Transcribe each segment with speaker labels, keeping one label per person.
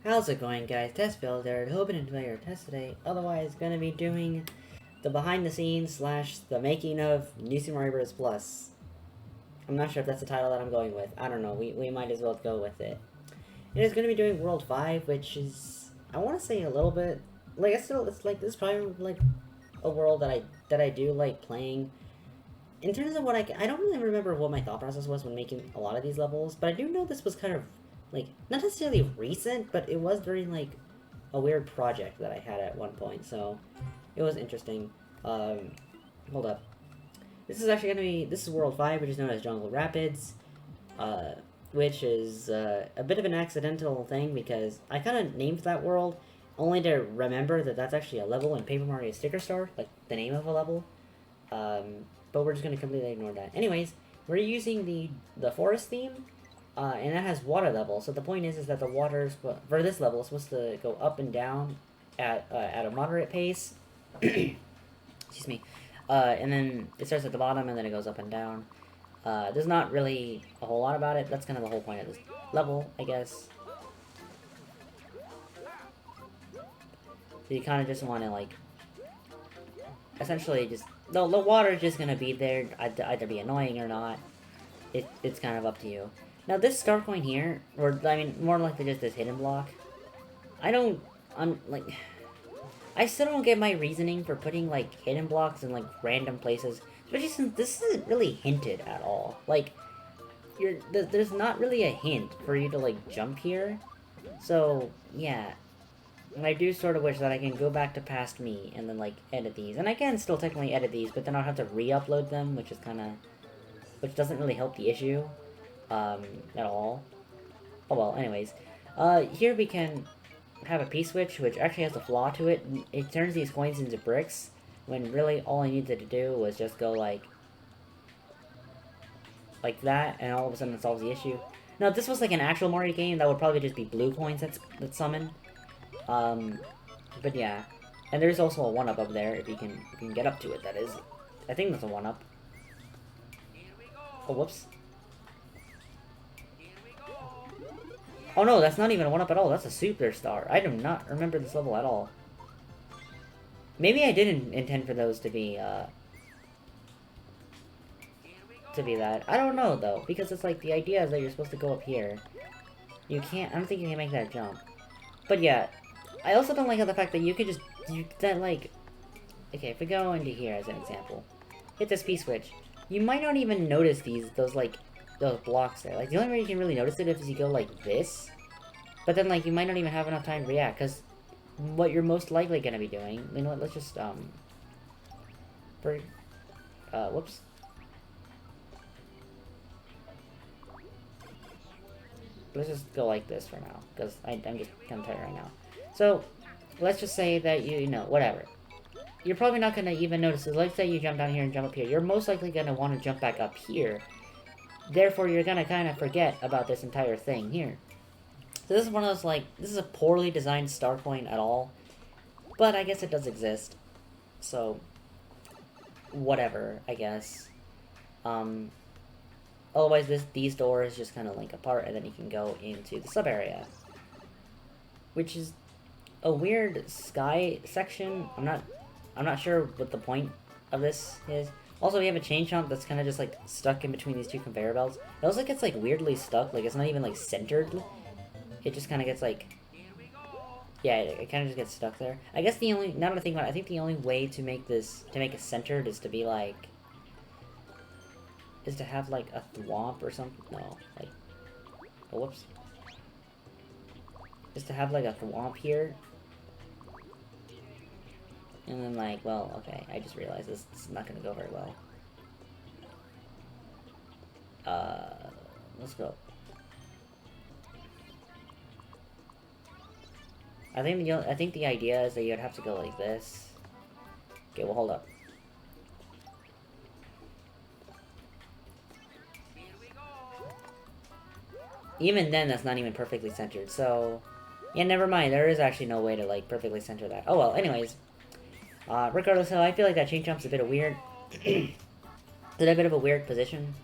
Speaker 1: How's it going, guys? Test Builder, hoping to enjoy your test today. Otherwise, gonna be doing the behind the scenes slash the making of New Super Mario Bros. Plus. I'm not sure if that's the title that I'm going with. I don't know. We might as well go with it. It is gonna be doing World 5, which is, I want to say a little bit like it's like this is probably like a world that I do like playing. In terms of what I don't really remember what my thought process was when making a lot of these levels, but I do know this was kind of like not necessarily recent, but it was during like a weird project that I had at one point, so it was interesting. Hold up. This is actually this is World 5, which is known as Jungle Rapids, which is a bit of an accidental thing because I kind of named that world only to remember that that's actually a level in Paper Mario Sticker Star, like the name of a level. But we're just going to completely ignore that. Anyways, we're using the forest theme, and that has water level. So the point is that the water for this level is supposed to go up and down at a moderate pace. Excuse me. And then it starts at the bottom and then it goes up and down. There's not really a whole lot about it. That's kind of the whole point of this level, I guess. So you kind of just want to like essentially just the water is just gonna be there, either be annoying or not. It's kind of up to you. Now this star coin here, or I mean more likely just this hidden block. I still don't get my reasoning for putting like hidden blocks in like random places, especially since this isn't really hinted at all. Like there's not really a hint for you to like jump here. So yeah. And I do sort of wish that I can go back to past me and then, like, edit these. And I can still technically edit these, but then I'll have to re-upload them, which is kind of... which doesn't really help the issue, at all. Oh well, anyways. Here we can have a P-switch, which actually has a flaw to it. It turns these coins into bricks, when really all I needed to do was just go, like that, and all of a sudden it solves the issue. Now, if this was, like, an actual Mario game, that would probably just be blue coins that summon. But yeah. And there's also a 1-up up there, if you can get up to it, that is. I think that's a 1-up. Oh, whoops. Oh no, that's not even a 1-up at all, that's a superstar. I do not remember this level at all. Maybe I didn't intend for those to be that. I don't know, though, because it's like, the idea is that you're supposed to go up here. You can't, I don't think you can make that jump. But yeah. I also don't like how the fact that you could just, okay, if we go into here as an example, hit this P-switch, you might not even notice those blocks there. Like, the only way you can really notice it is you go like this, but then, like, you might not even have enough time to react, because what you're most likely going to be doing, you know what, let's just, whoops. Let's just go like this for now, because I'm just kind of tired right now. So, let's just say that you know, whatever. You're probably not going to even notice it. Let's say you jump down here and jump up here. You're most likely going to want to jump back up here. Therefore, you're going to kind of forget about this entire thing here. So this is one of those, like, this is a poorly designed star coin at all. But I guess it does exist. So, whatever, I guess. Otherwise, these doors just kind of link apart, and then you can go into the sub-area. Which is a weird sky section. I'm not sure what the point of this is. Also, we have a chain chomp that's kind of just like stuck in between these two conveyor belts. It looks like it's like weirdly stuck, like it's not even like centered. It just kind of gets like, yeah, it kind of just gets stuck there. I guess now that I think about it, I think the only way to make it centered is to be like, is to have like a thwomp or something. No, like, oh, whoops. Is to have like a thwomp here. And then, like, well, okay, I just realized this is not going to go very well. Let's go. I think the idea is that you'd have to go like this. Okay, well, hold up. Even then, that's not even perfectly centered, so... yeah, never mind, there is actually no way to, like, perfectly center that. Oh well, anyways. Regardless, I feel like that chain jump's a bit of weird. It's a bit of a weird position.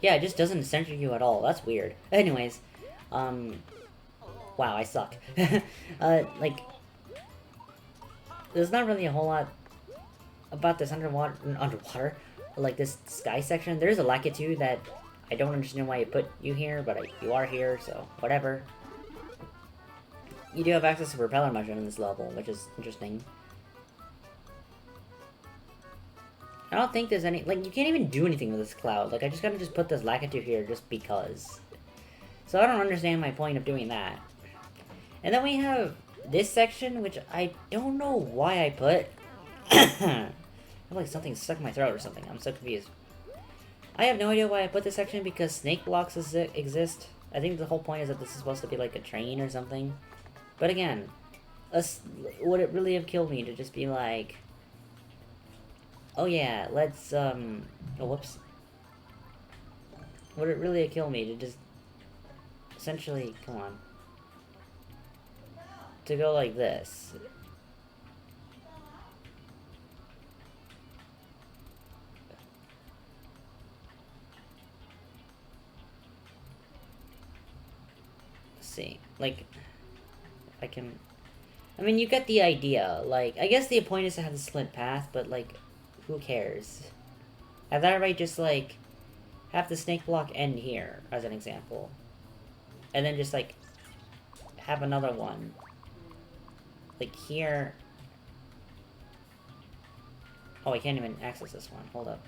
Speaker 1: Yeah, it just doesn't center you at all. That's weird. Anyways, Wow, I suck. Like, there's not really a whole lot about this underwater, like this sky section. There's a Lakitu that I don't understand why you put you here, but you are here, so whatever. You do have access to propeller mushroom in this level, which is interesting. I don't think there's any, like, you can't even do anything with this cloud. Like, I just gotta put this Lakitu here just because. So I don't understand my point of doing that. And then we have this section, which I don't know why I put. I feel like something stuck in my throat or something. I'm so confused. I have no idea why I put this section because snake blocks exist. I think the whole point is that this is supposed to be like a train or something. But again, would it really have killed me to just be like, oh yeah, let's, oh whoops. Would it really have killed me to just, essentially, come on. To go like this. Let's see, like, I can, I mean, you get the idea. Like, I guess the point is to have the slit path, but like, who cares? I'd rather just like, have the snake block end here, as an example. And then just like, have another one. Like here. Oh, I can't even access this one. Hold up.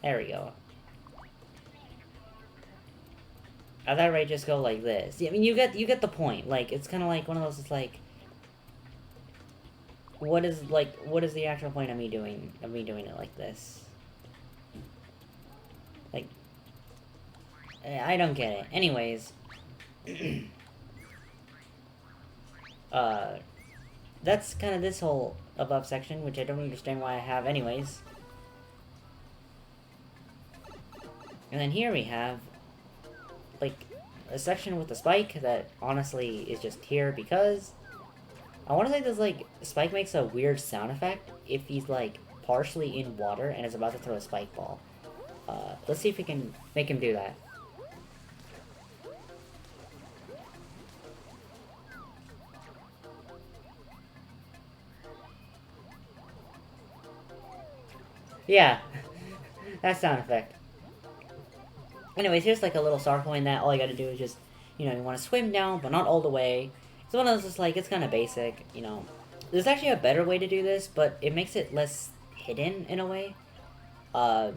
Speaker 1: There we go. I'd rather just go like this. I mean, you get the point. Like, it's kind of like one of those. It's like, what is the actual point of me doing it like this? Like, I don't get it. Anyways, that's kind of this whole above section, which I don't understand why I have anyways. And then here we have, like, a section with the spike that honestly is just here because I want to say this, like, Spike makes a weird sound effect if he's, like, partially in water and is about to throw a spike ball. Let's see if we can make him do that. Yeah, that sound effect. Anyways, here's like a little star coin that all you gotta do is just, you know, you want to swim down, but not all the way. It's one of those, just like, it's kind of basic, you know. There's actually a better way to do this, but it makes it less hidden in a way. And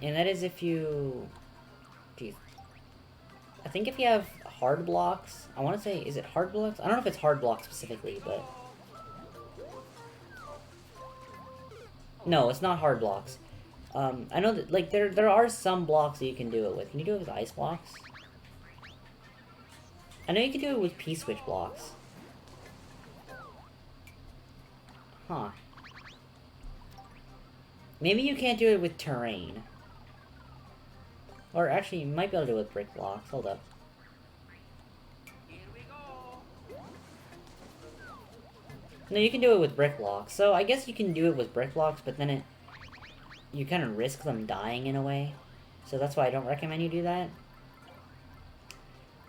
Speaker 1: that is if you, geez, I think if you have hard blocks, I want to say, is it hard blocks? I don't know if it's hard blocks specifically, but no, it's not hard blocks. I know that, like, there are some blocks that you can do it with. Can you do it with ice blocks? I know you can do it with P-switch blocks. Huh. Maybe you can't do it with terrain. Or actually, you might be able to do it with brick blocks. Hold up. No, you can do it with brick blocks. So I guess you can do it with brick blocks, but then you kind of risk them dying in a way. So that's why I don't recommend you do that.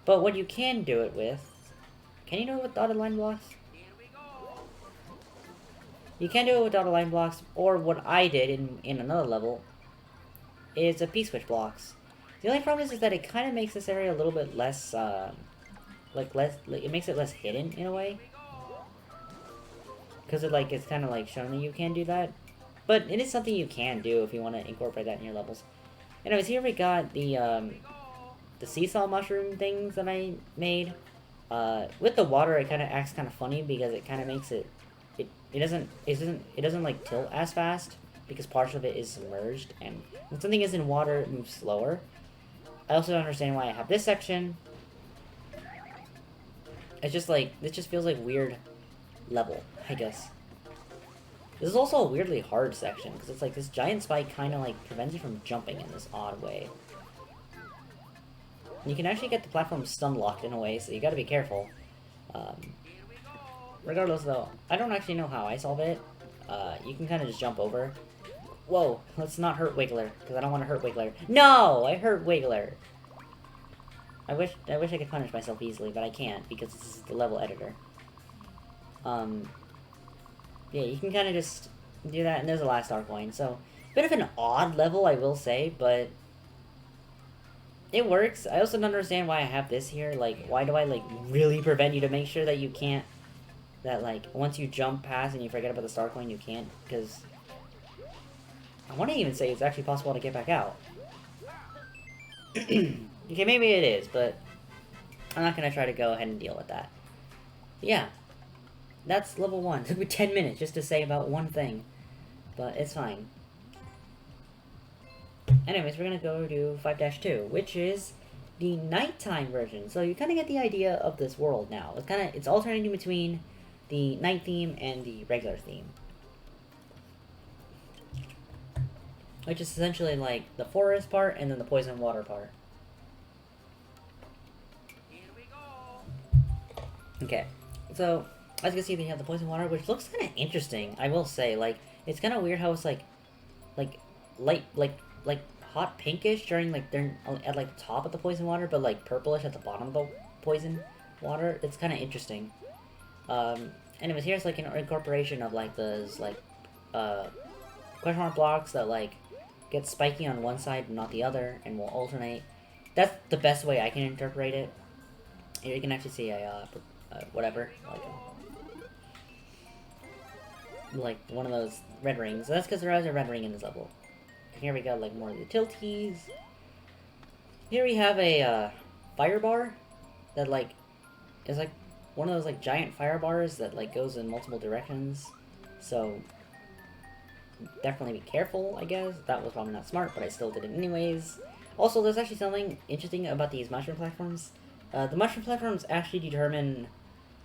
Speaker 1: But what you can do it with... Can you do it with dotted line blocks? You can do it with dotted line blocks, or what I did in another level is a P-switch blocks. The only problem is that it kind of makes this area a little bit less, it makes it less hidden in a way. Because it's kind of like showing that you can do that. But it is something you can do if you want to incorporate that in your levels. Anyways, here we got the seesaw mushroom things that I made. With the water, it kind of acts kind of funny because it kind of makes it doesn't like tilt as fast because part of it is submerged, and when something is in water, it moves slower. I also don't understand why I have this section. It's just like, this just feels like weird level, I guess. This is also a weirdly hard section, because it's like this giant spike kind of like prevents you from jumping in this odd way. And you can actually get the platform stun locked in a way, so you gotta be careful. Regardless though, I don't actually know how I solve it. You can kind of just jump over. Whoa, let's not hurt Wiggler, because I don't want to hurt Wiggler. No! I hurt Wiggler! I wish I could punish myself easily, but I can't, because this is the level editor. Yeah, you can kind of just do that, and there's a last star coin, so... Bit of an odd level, I will say, but... It works. I also don't understand why I have this here. Like, why do I, like, really prevent you to make sure that you can't... That, like, once you jump past and you forget about the star coin, you can't, because... I want to even say it's actually possible to get back out. Okay, maybe it is, but... I'm not gonna try to go ahead and deal with that. Yeah. That's level 1. It took me 10 minutes just to say about one thing. But it's fine. Anyways, we're gonna go to 5-2, which is the nighttime version. So you kind of get the idea of this world now. It's alternating between the night theme and the regular theme. Which is essentially like the forest part and then the poison water part. Okay, so as you can see, they have the poison water, which looks kind of interesting. I will say, like, it's kind of weird how it's like light, like hot pinkish during like they're at like the top of the poison water, but like purplish at the bottom of the poison water. It's kind of interesting. Anyways, here's like an incorporation of like those like question mark blocks that like get spiky on one side and not the other, and will alternate. That's the best way I can interpret it. Here you can actually see a whatever, like one of those red rings. So that's because there is a red ring in this level. And here we got like more utilities. Here we have a fire bar that like is like one of those like giant fire bars that like goes in multiple directions. So definitely be careful, I guess. That was probably not smart, but I still did it anyways. Also, there's actually something interesting about these mushroom platforms. The mushroom platforms actually determine,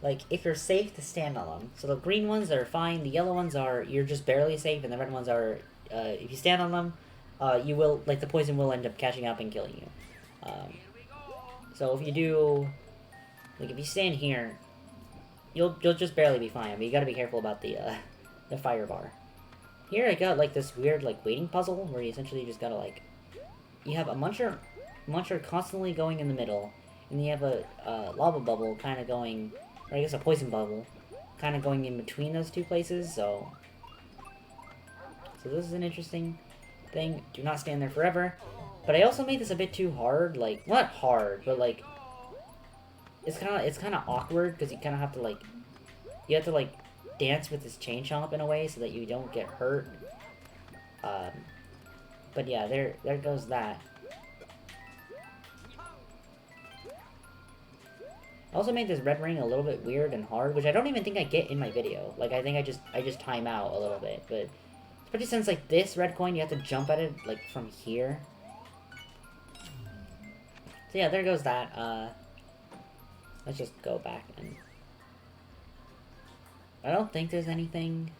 Speaker 1: like, if you're safe to stand on them. So the green ones are fine, the yellow ones are, you're just barely safe, and the red ones are, if you stand on them, you will, like, the poison will end up catching up and killing you. So if you do, like, if you stand here, you'll just barely be fine. I mean, you gotta be careful about the fire bar. Here I got, like, this weird, like, waiting puzzle, where you essentially just gotta, like, you have a muncher constantly going in the middle, and you have a lava bubble kind of going, or I guess a poison bubble, kind of going in between those two places, so this is an interesting thing. Do not stand there forever. But I also made this a bit too hard, like, not hard, but like, it's kind of awkward, because you kind of have to, like, you have to, like, dance with this chain chomp in a way so that you don't get hurt. But yeah, there goes that. I also made this red ring a little bit weird and hard, which I don't even think I get in my video. Like, I think I just time out a little bit, but especially since, like, this red coin, you have to jump at it, like, from here. So yeah, there goes that. Let's just go back and... I don't think there's anything...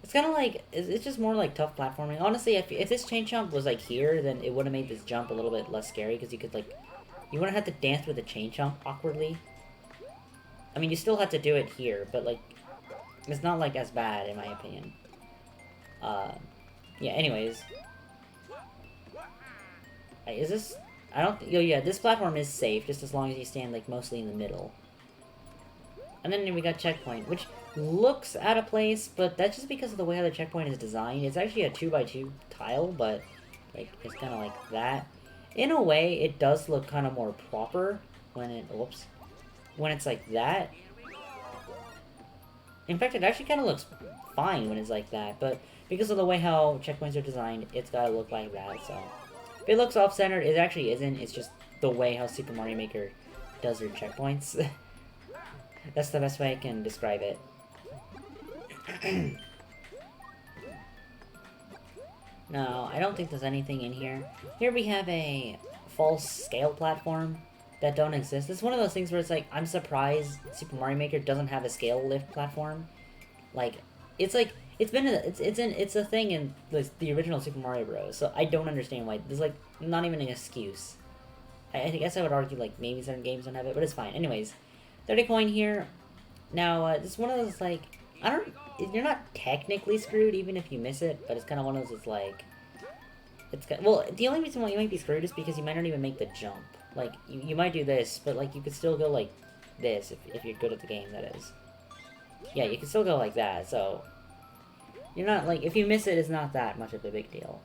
Speaker 1: It's kind of like... It's just more like tough platforming. Honestly, if this chain jump was, like, here, then it would have made this jump a little bit less scary, because you could, like... You wouldn't have to dance with the chain jump awkwardly. I mean, you still have to do it here, but, like... It's not, like, as bad, in my opinion. Yeah, anyways. Is this... I don't... Oh, yeah, this platform is safe, just as long as you stand, like, mostly in the middle. And then we got checkpoint, which looks out of place, but that's just because of the way how the checkpoint is designed. It's actually a 2x2 tile, but, like, it's kind of like that. In a way, it does look kind of more proper when it... Whoops. When it's like that. In fact, it actually kind of looks fine when it's like that, but because of the way how checkpoints are designed, it's gotta look like that, so... If it looks off-centered, it actually isn't. It's just the way how Super Mario Maker does their checkpoints. That's the best way I can describe it. No, I don't think there's anything in here. Here we have a false scale platform that don't exist. It's one of those things where it's like, I'm surprised Super Mario Maker doesn't have a scale lift platform. Like, it's like, it's a thing in the original Super Mario Bros. So I don't understand why. There's like not even an excuse. I guess I would argue like maybe certain games don't have it, but it's fine. Anyways, 30 coin here. Now, it's one of those like, you're not technically screwed even if you miss it, but it's kind of one of those, it's like, well, the only reason why you might be screwed is because you might not even make the jump. Like, you might do this, but, like, you could still go, like, this, if you're good at the game, that is. Yeah, you can still go like that, so... You're not, like, if you miss it, it's not that much of a big deal.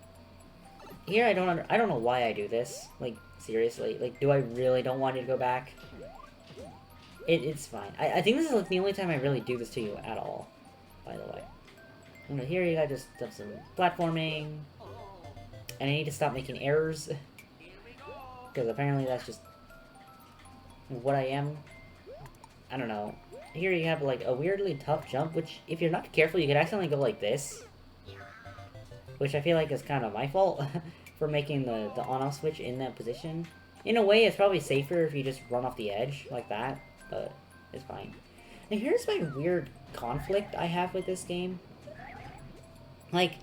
Speaker 1: Here, I don't know why I do this. Like, seriously. Like, do I really don't want you to go back? It's fine. I think this is, like, the only time I really do this to you at all, by the way. You know, here you gotta just have some platforming. And I need to stop making errors. Because apparently that's just what I am. I don't know. Here you have, like, a weirdly tough jump, which, if you're not careful, you could accidentally go like this. Which I feel like is kind of my fault for making the on-off switch in that position. In a way, it's probably safer if you just run off the edge like that, but it's fine. And here's my weird conflict I have with this game. Like,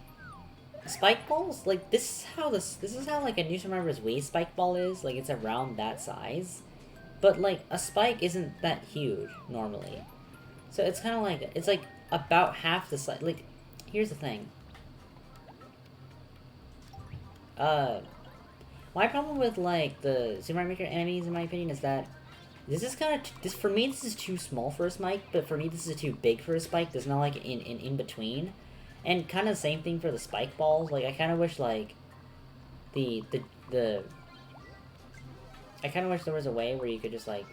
Speaker 1: spike balls, like, this is how like a New Super Mario Bros. Wii spike ball is. Like, it's around that size. But, like, a spike isn't that huge, normally. So it's kind of like, it's like about half the size. Like, here's the thing. My problem with, like, the Super Mario Maker enemies, in my opinion, is that this is kind of, for me, this is too small for a spike, but for me, this is too big for a spike. There's not, like, in between. And kind of the same thing for the spike balls. Like, I kind of wish, like, I kind of wish there was a way where you could just, like,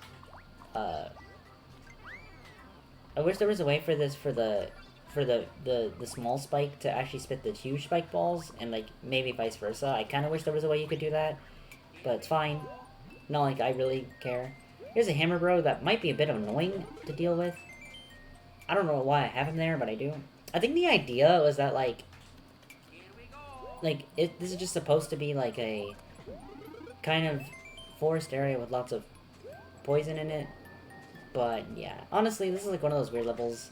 Speaker 1: I wish there was a way for this, for the small spike to actually spit the huge spike balls, and, like, maybe vice versa. I kind of wish there was a way you could do that, but it's fine. Not like I really care. Here's a Hammer Bro that might be a bit annoying to deal with. I don't know why I have him there, but I do. I think the idea was that, like, this is just supposed to be, like, a kind of forest area with lots of poison in it. But, yeah. Honestly, this is, like, one of those weird levels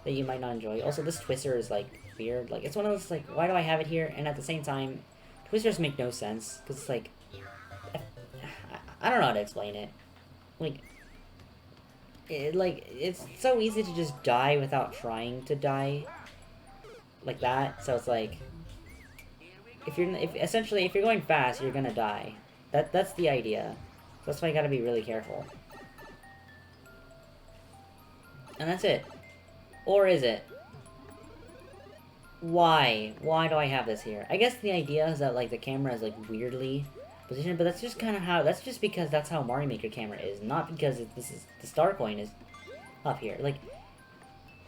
Speaker 1: that you might not enjoy. Also, this Twister is, like, weird. Like, it's one of those, like, why do I have it here? And at the same time, Twisters make no sense. Because it's, like, I don't know how to explain it. Like, it's so easy to just die without trying to die. Like that. So it's like, essentially, if you're going fast, you're gonna die. That's the idea. So that's why you gotta be really careful. And that's it. Or is it? Why? Why do I have this here? I guess the idea is that, like, the camera is, like, weirdly positioned, but that's just kind of how, that's just because that's how Mario Maker camera is, not because this is, the star coin is up here. Like,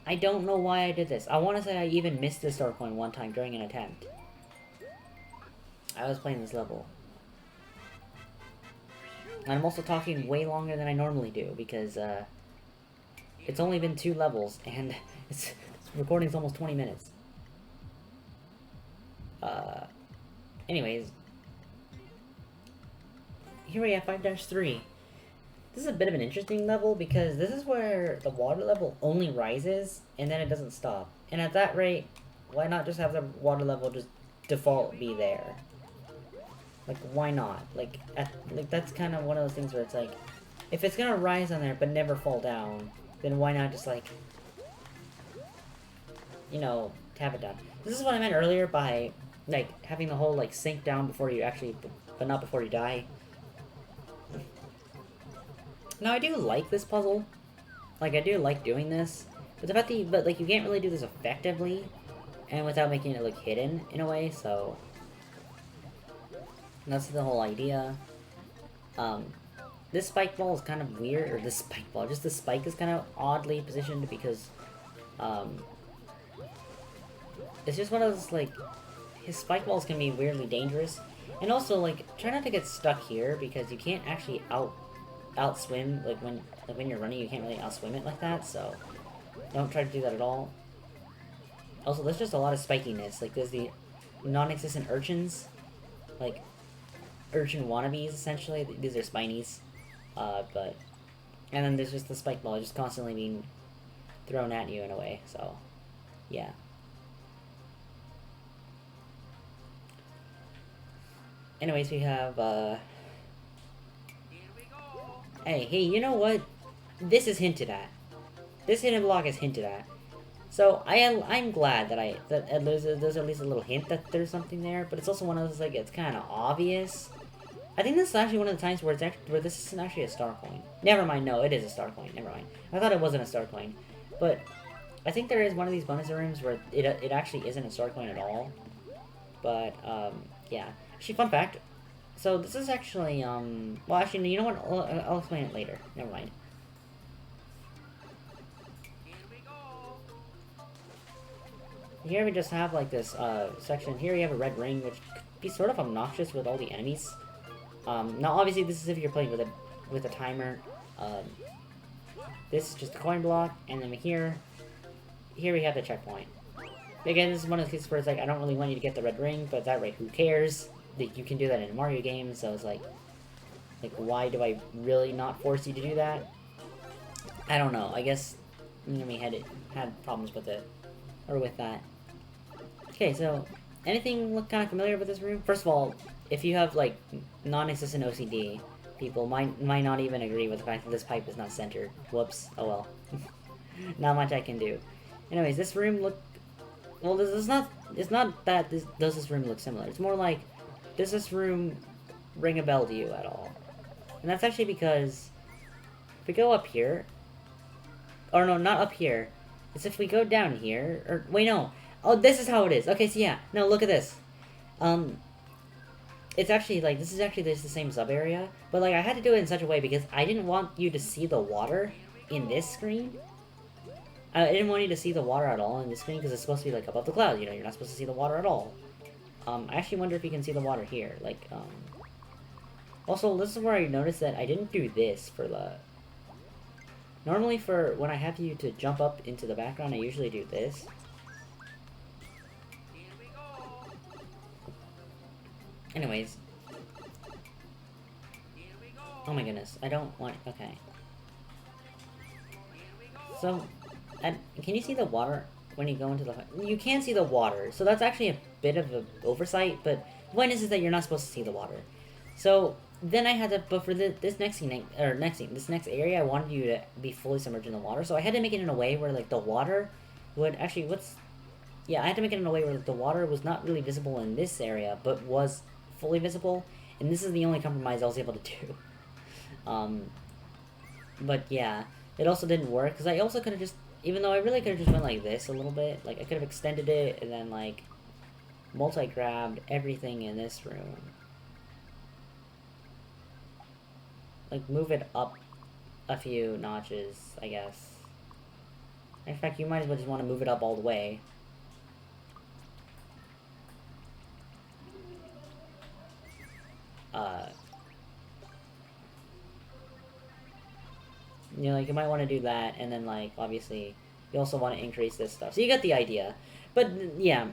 Speaker 1: I don't know why I did this. I want to say I even missed the star coin one time during an attempt. I was playing this level. And I'm also talking way longer than I normally do, because, it's only been 2 levels, and this recording's almost 20 minutes. Anyways. Here we have 5-3. This is a bit of an interesting level, because this is where the water level only rises, and then it doesn't stop. And at that rate, why not just have the water level just default be there? Like, why not? Like, that's kind of one of those things where it's like, if it's gonna rise on there but never fall down, then why not just, like, you know, have it done. This is what I meant earlier by, like, having the whole, like, sink down before you actually, but not before you die. Now, I do like this puzzle. Like, I do like doing this. But like, you can't really do this effectively, and without making it, like, hidden, in a way, so... That's the whole idea. This spike ball is kind of weird, or this spike ball, just the spike is kind of oddly positioned because, it's just one of those, like, his spike balls can be weirdly dangerous. And also, like, try not to get stuck here, because you can't actually outswim, like, when you're running, you can't really outswim it like that, so don't try to do that at all. Also, there's just a lot of spikiness. Like, there's the non-existent urchins, like, urchin wannabes, essentially. These are spinies. And then there's just the spike ball just constantly being thrown at you in a way, so, yeah. Anyways, we have, Hey, you know what? This is hinted at. This hidden block is hinted at. So I'm glad that there's at least a little hint that there's something there, but it's also one of those, like, it's kind of obvious. I think this is actually one of the times where this isn't actually a star coin. Never mind, no, it is a star coin. Never mind. I thought it wasn't a star coin, but I think there is one of these bonus rooms where it actually isn't a star coin at all. But yeah. Actually, fun fact. So this is actually well, actually, you know what? I'll explain it later. Never mind. Here we just have like this section. Here we have a red ring, which could be sort of obnoxious with all the enemies. Now, obviously, this is if you're playing with a timer. This is just a coin block, and then here we have the checkpoint. Again, this is one of the cases where it's like, I don't really want you to get the red ring, but that way, who cares? Like, you can do that in a Mario game, so it's like, why do I really not force you to do that? I don't know. I guess Yumi had problems with it, or with that. Okay, so anything look kind of familiar with this room? First of all, if you have like non-existent OCD, people might not even agree with the fact that this pipe is not centered. Whoops. Oh well. Not much I can do. Anyways, this room look. Well, it's not that does this room look similar. It's more like, does this room ring a bell to you at all? And that's actually because if we go up here, or no, not up here. It's if we go down here, or wait, no. Oh, this is how it is. Okay, so yeah. No, look at this. It's actually like this is actually the same sub area, but like I had to do it in such a way because I didn't want you to see the water in this screen. I didn't want you to see the water at all in this screen because it's supposed to be like above the clouds. You know, you're not supposed to see the water at all. I actually wonder if you can see the water here. Like, also, this is where I noticed that I didn't do this for the. Normally, for when I have you to jump up into the background, I usually do this. Anyways. Oh my goodness, I don't want. Okay. So, can you see the water when you go into the... You can see the water, so that's actually a bit of an oversight, but the point is that you're not supposed to see the water. So, then I had to... But for this next area, I wanted you to be fully submerged in the water, so I had to make it in a way where, like, the water would... Actually, Yeah, I had to make it in a way where the water was not really visible in this area, but was fully visible, and this is the only compromise I was able to do. But yeah, it also didn't work, because I also could have just... Even though I really could have just went like this a little bit, like, I could have extended it, and then, like, multi-grabbed everything in this room. Like, move it up a few notches, I guess. In fact, you might as well just want to move it up all the way. You know, like, you might want to do that, and then, like, obviously, you also want to increase this stuff. So you get the idea. But, yeah,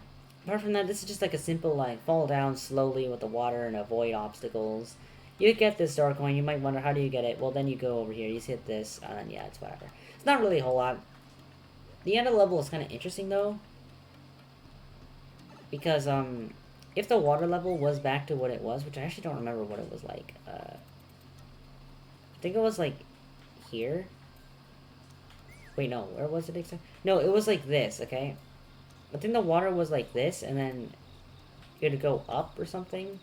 Speaker 1: apart from that, this is just, like, a simple, like, fall down slowly with the water and avoid obstacles. You get this star coin, you might wonder, how do you get it? Well, then you go over here, you hit this, and then, yeah, it's whatever. It's not really a whole lot. The end of the level is kind of interesting, though. Because, if the water level was back to what it was, which I actually don't remember what it was like, I think it was, like, here? Wait, no, where was it exactly? No, it was like this, okay? I think the water was like this, and then it would go up or something.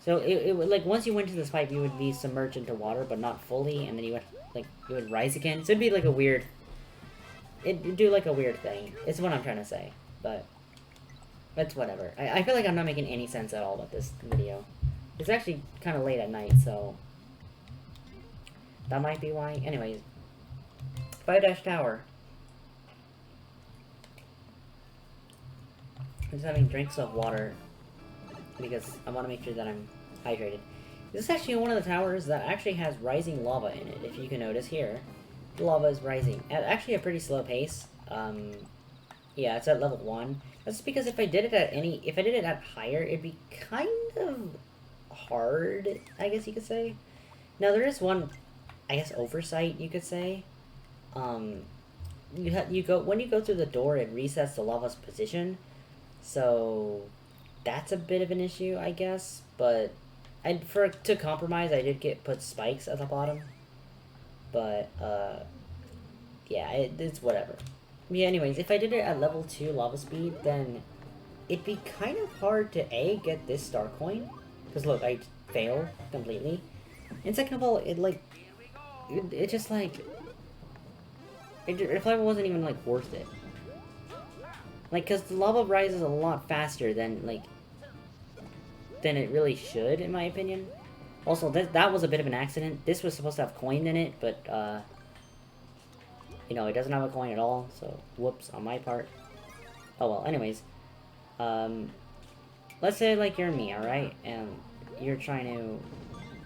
Speaker 1: So, it would, like, once you went to this pipe, you would be submerged into water, but not fully, and then you would, like, it would rise again. So it'd be, like, a weird... It'd do, like, a weird thing. It's what I'm trying to say, but... That's whatever. I feel like I'm not making any sense at all about this video. It's actually kind of late at night, so... That might be why. Anyways. 5-dash tower. I'm just having drinks of water. Because I want to make sure that I'm hydrated. This is actually one of the towers that actually has rising lava in it. If you can notice here. The lava is rising. At actually a pretty slow pace. Yeah, it's at level 1. That's because if I did it at higher, it'd be kind of hard, I guess you could say. Now, there is one... I guess oversight, you could say. When you go through the door, it resets the lava's position. So that's a bit of an issue, I guess. But to compromise, I did put spikes at the bottom. But yeah, it's whatever. Yeah, anyways, if I did it at level 2 lava speed, then it'd be kind of hard to A, get this star coin. Because look, I fail completely. And second of all, it just like, it wasn't even like worth it. Like, cause the lava rises a lot faster than than it really should, in my opinion. Also, that was a bit of an accident. This was supposed to have coin in it, but you know, it doesn't have a coin at all. So, whoops on my part. Oh well. Anyways, let's say like you're me, all right, and you're trying to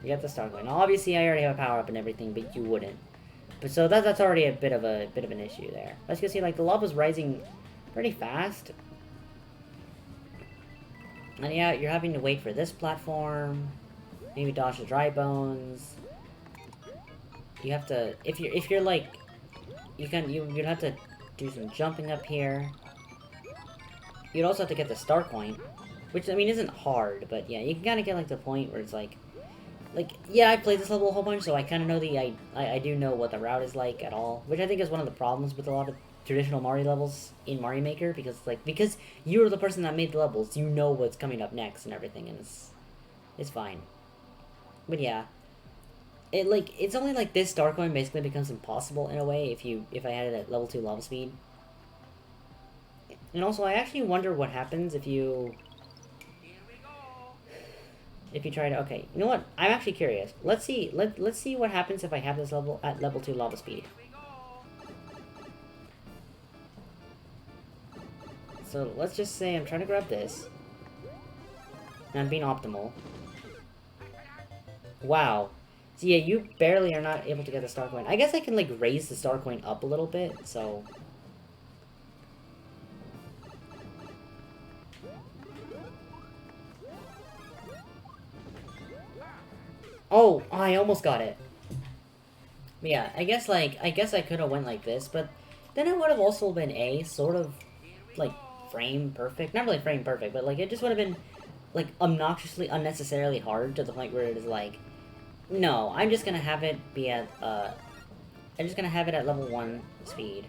Speaker 1: get the star coin. Now, obviously, I already have a power up and everything, but you wouldn't. But so that's already a bit of an issue there. Let's go see, like, the lava's rising pretty fast. And yeah, you're having to wait for this platform. Maybe dodge the dry bones. You have to, if you're like, you'd have to do some jumping up here. You'd also have to get the star coin, which I mean isn't hard, but yeah, you can kind of get like the point where it's like, yeah, I played this level a whole bunch, so I kind of know I do know what the route is like at all, which I think is one of the problems with a lot of traditional Mario levels in Mario Maker, because you're the person that made the levels, you know what's coming up next and everything, and it's fine. But yeah, it's only like this star coin basically becomes impossible in a way if I had it at level 2 lava speed. And also, I actually wonder what happens if you try to, okay, you know what? I'm actually curious. Let's see what happens if I have this level at level 2 lava speed. So let's just say I'm trying to grab this. And I'm being optimal. Wow. So yeah, you barely are not able to get the star coin. I guess I can like raise the star coin up a little bit, so... Oh, I almost got it. But yeah, I guess I could have went like this, but then it would have also been sort of like frame perfect. Not really frame perfect, but like it just would have been like obnoxiously unnecessarily hard to the point where it is like, no, I'm just gonna have it be at I'm just gonna have it at level 1 speed.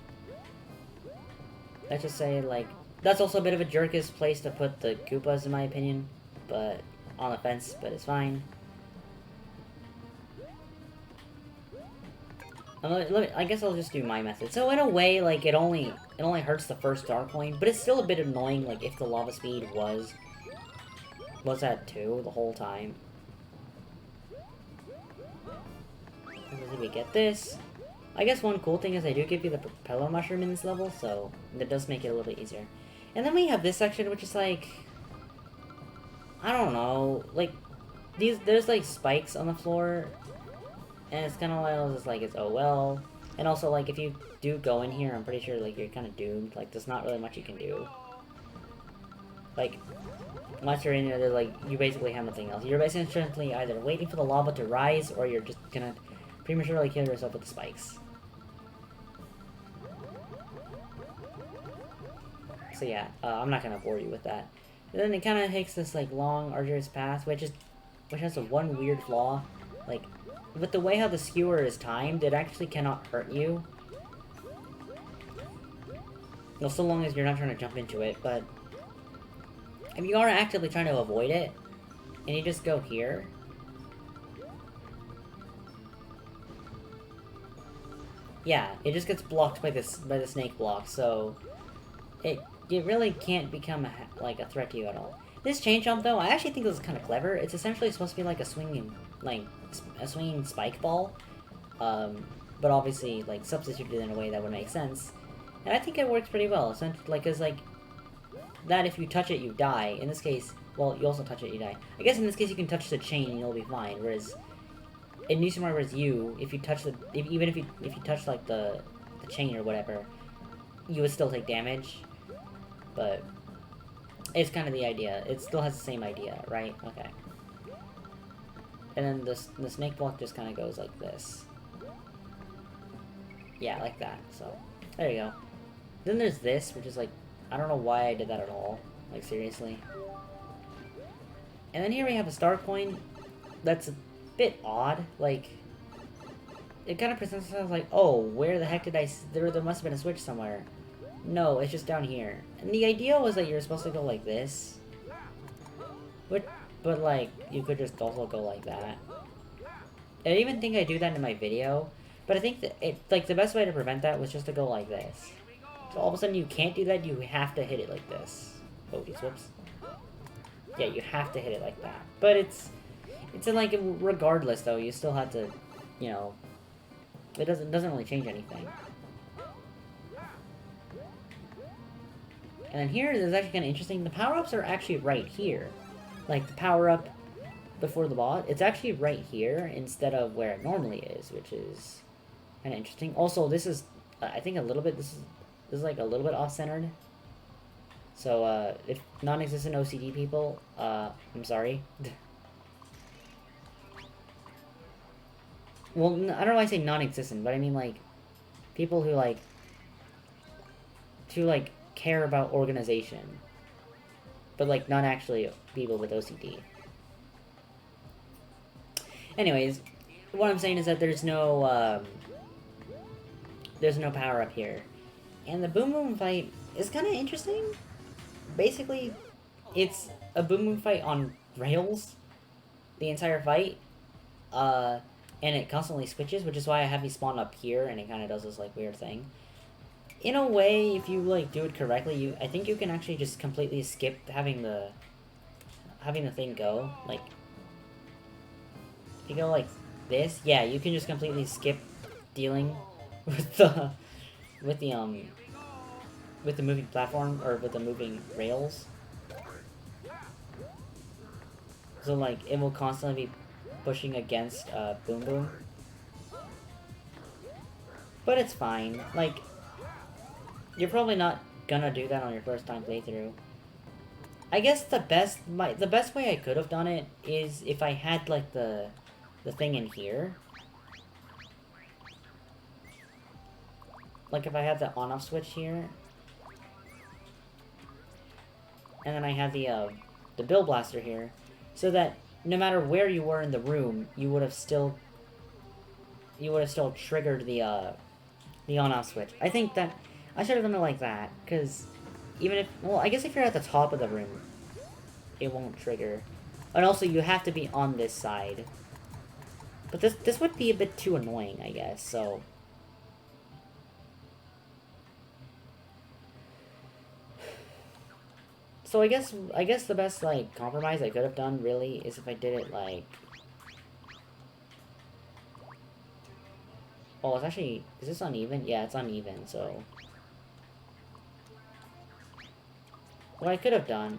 Speaker 1: Let's just say like that's also a bit of a jerkish place to put the Koopas in my opinion, but on the fence, but it's fine. I guess I'll just do my method. So in a way, like, it only hurts the first star coin, but it's still a bit annoying, like, if the lava speed was at 2 the whole time. We get this. I guess one cool thing is they do give you the propeller mushroom in this level, so that does make it a little bit easier. And then we have this section, which is like, I don't know, like, there's like spikes on the floor. And it's kind of like, it's oh well. And also, like, if you do go in here, I'm pretty sure, like, you're kind of doomed. Like, there's not really much you can do. Like, once you're in there, they're like, you basically have nothing else. You're essentially either waiting for the lava to rise, or you're just gonna prematurely kill yourself with the spikes. So yeah, I'm not gonna bore you with that. And then it kind of takes this, like, long, arduous path, which has a one weird flaw. Like, with the way how the skewer is timed, it actually cannot hurt you. Well, so long as you're not trying to jump into it, but... if you are actively trying to avoid it, and you just go here... yeah, it just gets blocked by the snake block, so... it really can't become, a threat to you at all. This chain jump, though, I actually think this is kind of clever. It's essentially supposed to be like a swinging spike ball. But obviously, like, substituted in a way that would make sense. And I think it works pretty well. Essentially, like, cause, like, that if you touch it, you die. In this case, well, you also touch it, you die. I guess in this case, you can touch the chain and you'll be fine. Whereas, in New Super Mario Bros. U, if you touch even if you touch, like, the chain or whatever, you would still take damage. But... it's kind of the idea. It still has the same idea, right? Okay. And then the snake block just kind of goes like this. Yeah, like that. So, there you go. Then there's this, which is like, I don't know why I did that at all. Like, seriously. And then here we have a star coin that's a bit odd. Like, it kind of presents itself like, oh, where the heck did there must have been a switch somewhere. No, it's just down here. And the idea was that you're supposed to go like this. But like, you could just also go like that. I didn't even think I do that in my video. But I think that like the best way to prevent that was just to go like this. So all of a sudden you can't do that, you have to hit it like this. Oh, geez, whoops. Yeah, you have to hit it like that. But it's like, regardless though, you still have to, you know, it doesn't really change anything. And then here is actually kind of interesting. The power-ups are actually right here. Like, the power-up before the boss, it's actually right here instead of where it normally is, which is kind of interesting. Also, this is, I think a little bit, this is like a little bit off-centered. So, if non-existent OCD people, I'm sorry. Well, I don't know why I say non-existent, but I mean, like, people who, like, care about organization. But, like, not actually people with OCD. Anyways, what I'm saying is that there's no power-up here. And the Boom Boom fight is kind of interesting. Basically, it's a Boom Boom fight on rails the entire fight. And it constantly switches, which is why I have you spawn up here, and it kind of does this, like, weird thing. In a way, if you, like, do it correctly, I think you can actually just completely skip having the thing go. Like, if you go like this, yeah, you can just completely skip dealing with the moving platform, or with the moving rails. So, like, it will constantly be pushing against Boom Boom. But it's fine. Like, you're probably not gonna do that on your first time playthrough. I guess the best way I could have done it is if I had, like, the thing in here. Like, if I had the on-off switch here. And then I had the Bill Blaster here. So that no matter where you were in the room, you would have still triggered the on-off switch. I think that I should have done it like that, because even if, well, I guess if you're at the top of the room, it won't trigger. And also, you have to be on this side. But this would be a bit too annoying, I guess, so... So I guess the best, like, compromise I could have done, really, is if I did it, like... Oh, it's actually... Is this uneven? Yeah, it's uneven, so... What I could have done...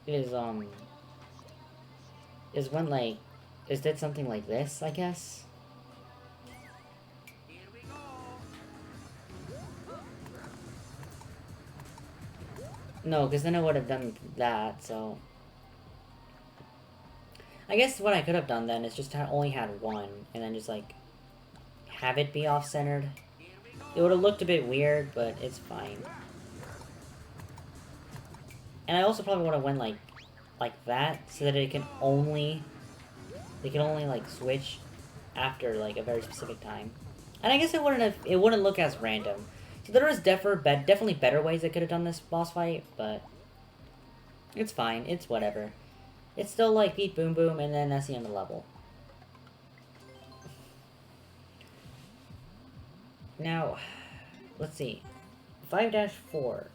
Speaker 1: is when, like... Is did something like this, I guess? No, because then I would have done that, so... I guess what I could have done then is just only had one, and then just, like, have it be off-centered. It would have looked a bit weird, but it's fine. And I also probably would have went, like that, so that it can only... They can only, like, switch after, like, a very specific time. And I guess it wouldn't look as random. So there was definitely better ways I could have done this boss fight, but... It's fine, it's whatever. It's still, like, beat Boom Boom, and then that's the end of the level. Now, let's see. 5-4.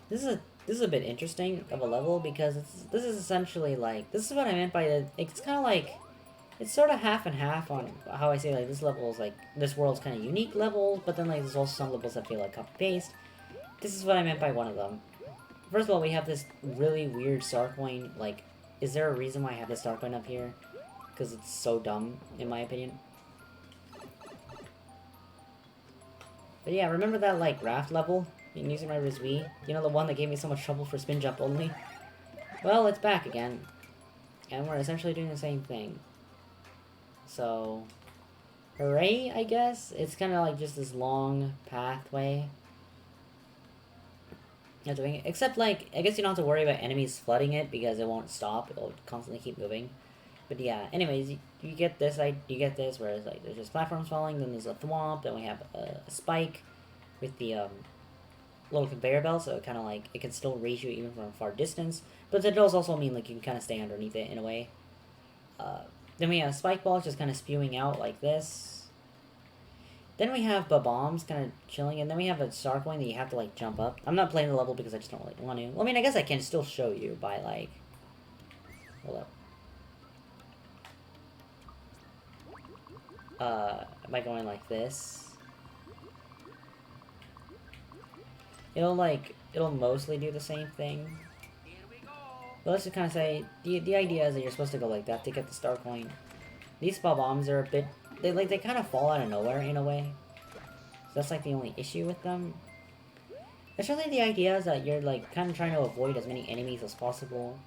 Speaker 1: This is a bit interesting of a level, because this is essentially, like... This is what I meant by it. It's kind of like... It's sort of half and half on how I say, like, this level is, like... This world's kind of unique levels, but then, like, there's also some levels that feel like copy-paste. This is what I meant by one of them. First of all, we have this really weird star coin. Like, is there a reason why I have this star coin up here? Because it's so dumb, in my opinion. But yeah, remember that, like, raft level in Using My Wii? You know, the one that gave me so much trouble for spin jump only? Well, it's back again. And we're essentially doing the same thing. So... Hooray, I guess? It's kind of like just this long pathway. not doing it. Except, like, I guess you don't have to worry about enemies flooding it because it won't stop. It'll constantly keep moving. But yeah, anyways, you get this, whereas, like, there's just platforms falling, then there's a thwomp, then we have a spike with the, little conveyor belt, so it kind of, like, it can still reach you even from a far distance. But that does also mean, like, you can kind of stay underneath it in a way. Then we have spike balls just kind of spewing out like this. Then we have bombs kind of chilling, and then we have a star coin that you have to, like, jump up. I'm not playing the level because I just don't really want to. Well, I mean, I guess I can still show you by, like... Hold up. By going like this. It'll mostly do the same thing. But let's just kind of say, the idea is that you're supposed to go like that to get the star coin. These bombs are a bit... They kind of fall out of nowhere, in a way. So that's, like, the only issue with them. It's really the idea is that you're, like, kind of trying to avoid as many enemies as possible.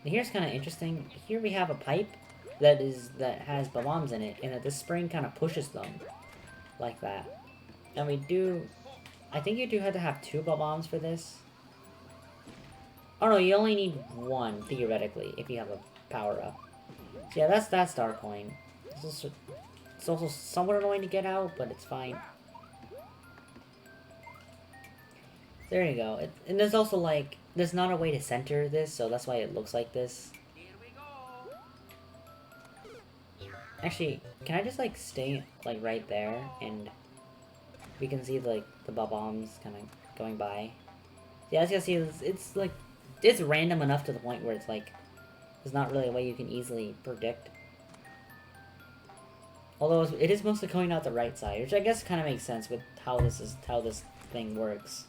Speaker 1: And here's kind of interesting. Here we have a pipe that has bombs in it, and that this spring kind of pushes them. Like that. And we do... I think you do have to have 2 bombs for this. Oh no, you only need 1, theoretically, if you have a power-up. So yeah, that's that star coin. It's also somewhat annoying to get out, but it's fine. There you go. And there's also, like, there's not a way to center this, so that's why it looks like this. Actually, can I just, like, stay, like, right there, and we can see, like, the bombs kind of going by. Yeah, as you can see, it's, like, it's random enough to the point where it's, like, there's not really a way you can easily predict. Although it is mostly going out the right side, which I guess kind of makes sense with how this thing works.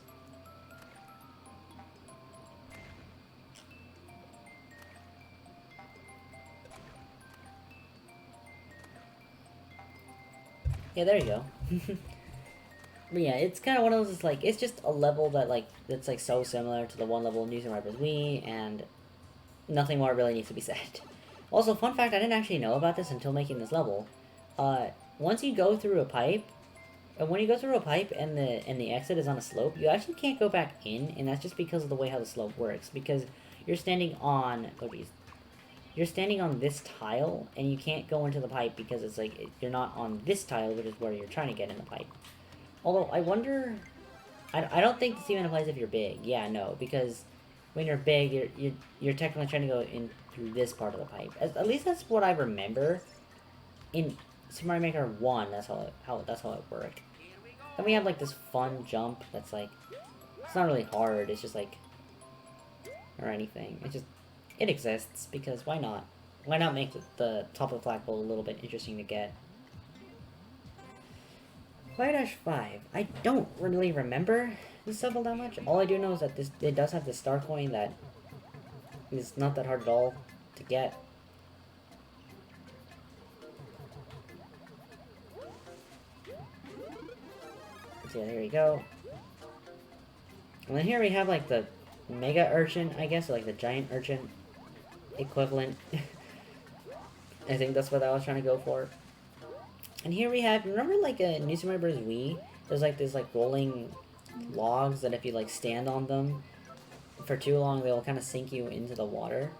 Speaker 1: Yeah, there you go. But yeah, it's kind of one of those, like, it's just a level that, like, that's, like, so similar to the one level in New Super Mario Bros. Wii, and nothing more really needs to be said. Also, fun fact, I didn't actually know about this until making this level. Once you go through a pipe, and when you go through a pipe and the exit is on a slope, you actually can't go back in, and that's just because of the way how the slope works. Because you're standing on, you're standing on this tile, and you can't go into the pipe because it's like you're not on this tile, which is where you're trying to get in the pipe. Although I wonder, I don't think this even applies if you're big. Yeah, no, because when you're big, you're technically trying to go in through this part of the pipe. At least that's what I remember. In Super Mario Maker 1, that's how it worked. Then we have, like, this fun jump that's, like, it's not really hard, it's just, like, or anything. It exists, because why not? Why not make the top of the flagpole a little bit interesting to get? 5-5. I don't really remember this level that much. All I do know is that it does have this star coin that is not that hard at all to get. So yeah, there you go. And then here we have, like, the Mega Urchin, I guess, or, like, the Giant Urchin equivalent. I think that's what I was trying to go for. And here we have, remember, like, a New Super Mario Bros. Wii? There's, like, this, like, rolling logs that if you, like, stand on them for too long, they'll kind of sink you into the water.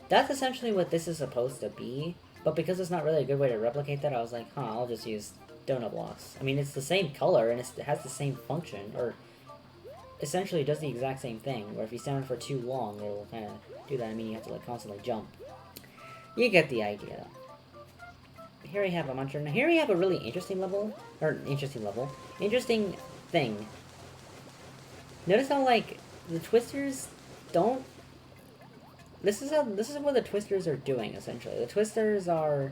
Speaker 1: That's essentially what this is supposed to be, but because it's not really a good way to replicate that, I was like, I'll just use donut blocks. I mean, it's the same color, and it has the same function, or essentially it does the exact same thing, where if you stand on it for too long, it will kind of do that. I mean, you have to, like, constantly jump. You get the idea. Here we have a muncher. Now here we have a really interesting level, interesting thing. Notice how, like, the twisters don't... This is what the twisters are doing, essentially. The twisters are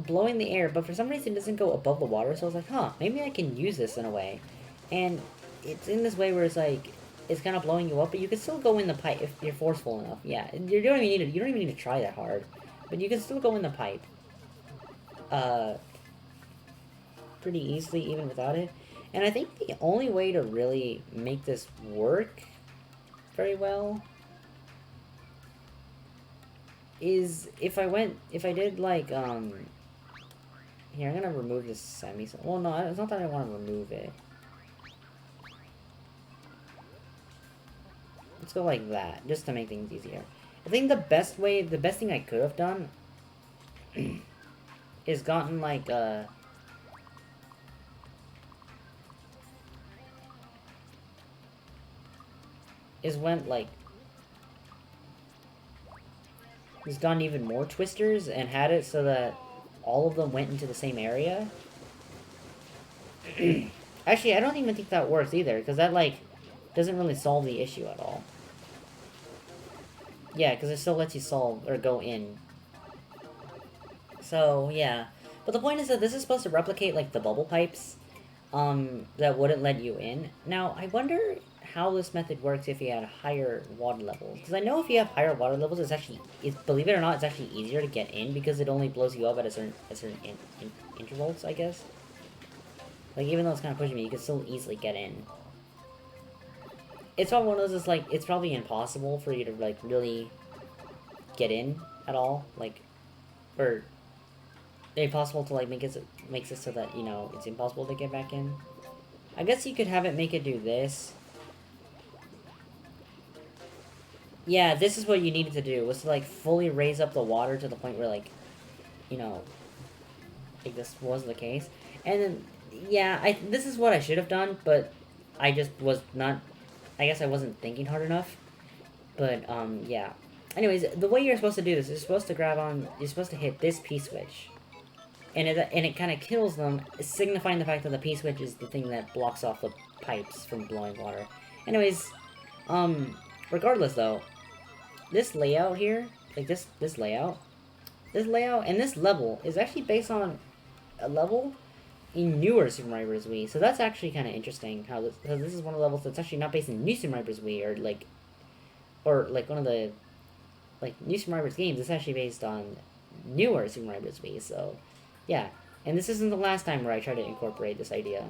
Speaker 1: blowing the air, but for some reason it doesn't go above the water, so I was like, maybe I can use this in a way. And it's in this way where it's like, it's kind of blowing you up, but you can still go in the pipe if you're forceful enough. Yeah, you don't even need to try that hard, but you can still go in the pipe. Pretty easily, even without it. And I think the only way to really make this work very well is if I did, like, here, I'm gonna remove this well, no, it's not that I want to remove it. Let's go like that, just to make things easier. I think the best thing I could have done is gotten like is went like he's gotten even more twisters and had it so that all of them went into the same area. Actually, I don't even think that works either, because that like doesn't really solve the issue at all. Yeah, because it still lets you solve or go in. So yeah, but the point is that this is supposed to replicate like the bubble pipes that wouldn't let you in. Now, I wonder how this method works if you had higher water levels. Because I know if you have higher water levels, believe it or not, it's actually easier to get in because it only blows you up at a certain intervals, I guess. Like, even though it's kind of pushing me, you can still easily get in. It's probably one of those, like, it's probably impossible for you to, like, really get in at all. Like, or impossible to, like, makes it so that, you know, it's impossible to get back in. I guess you could have it make it do this. Yeah, this is what you needed to do, was to, like, fully raise up the water to the point where, like, you know, like, this was the case. And then, yeah, this is what I should have done, but I just was not, I guess I wasn't thinking hard enough. But, yeah. Anyways, the way you're supposed to do this is you're supposed to hit this P-switch. And it kind of kills them, signifying the fact that the P-switch is the thing that blocks off the pipes from blowing water. Anyways, regardless though, this layout here, like this layout, and this level is actually based on a level in newer Super Mario Bros. Wii. So that's actually kind of interesting. How this is one of the levels that's actually not based in New Super Mario Bros. Wii or one of the New Super Mario Bros. Games. It's actually based on newer Super Mario Bros. Wii. So yeah, and this isn't the last time where I try to incorporate this idea.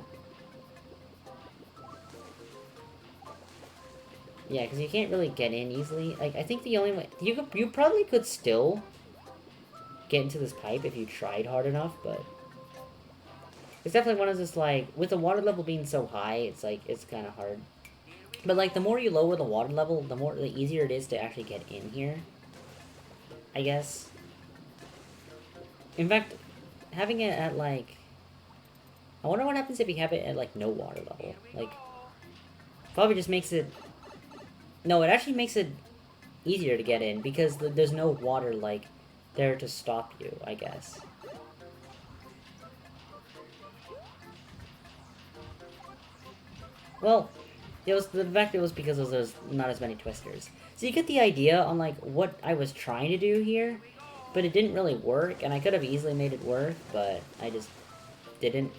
Speaker 1: Yeah, because you can't really get in easily. Like, I think the only way... You probably could still get into this pipe if you tried hard enough, but... It's definitely one of those, like... With the water level being so high, it's, like, it's kind of hard. But, like, the more you lower the water level, the easier it is to actually get in here. I guess. In fact, having it at, like... I wonder what happens if you have it at, like, no water level. Like, probably just makes it... No, it actually makes it easier to get in, because there's no water, like, there to stop you, I guess. Well, the fact it was because there's not as many twisters. So you get the idea on, like, what I was trying to do here, but it didn't really work, and I could have easily made it work, but I just didn't,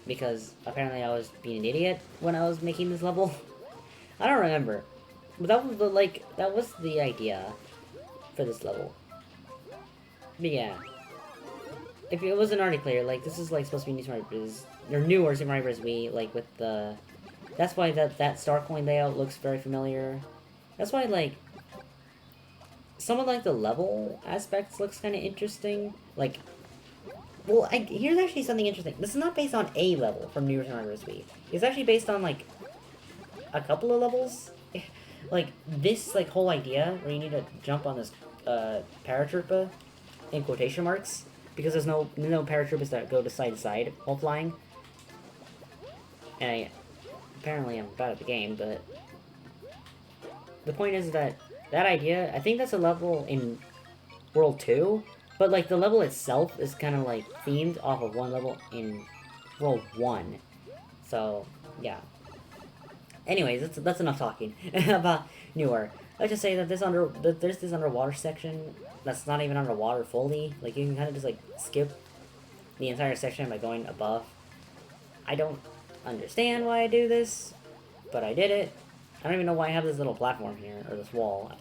Speaker 1: because apparently I was being an idiot when I was making this level. I don't remember. But that was the idea for this level. But yeah. If it wasn't already clear, like, this is, like, supposed to be New Super Mario Bros. Or newer Super Mario Bros. Wii, like, with the... That's why that star coin layout looks very familiar. That's why, like... Some of, like, the level aspects looks kind of interesting. Like... Well, here's actually something interesting. This is not based on a level from newer Super Mario Bros. Wii. It's actually based on, like, a couple of levels. Like, this, like, whole idea where you need to jump on this, paratroopa, in quotation marks, because there's no paratroopers that go to side while flying. And apparently I'm bad at the game, but the point is that idea, I think that's a level in World 2, but, like, the level itself is kind of, like, themed off of one level in World 1. So, yeah. Anyways, that's enough talking about newer. Let's just say that there's this underwater section that's not even underwater fully. Like, you can kind of just, like, skip the entire section by going above. I don't understand why I do this, but I did it. I don't even know why I have this little platform here, or this wall.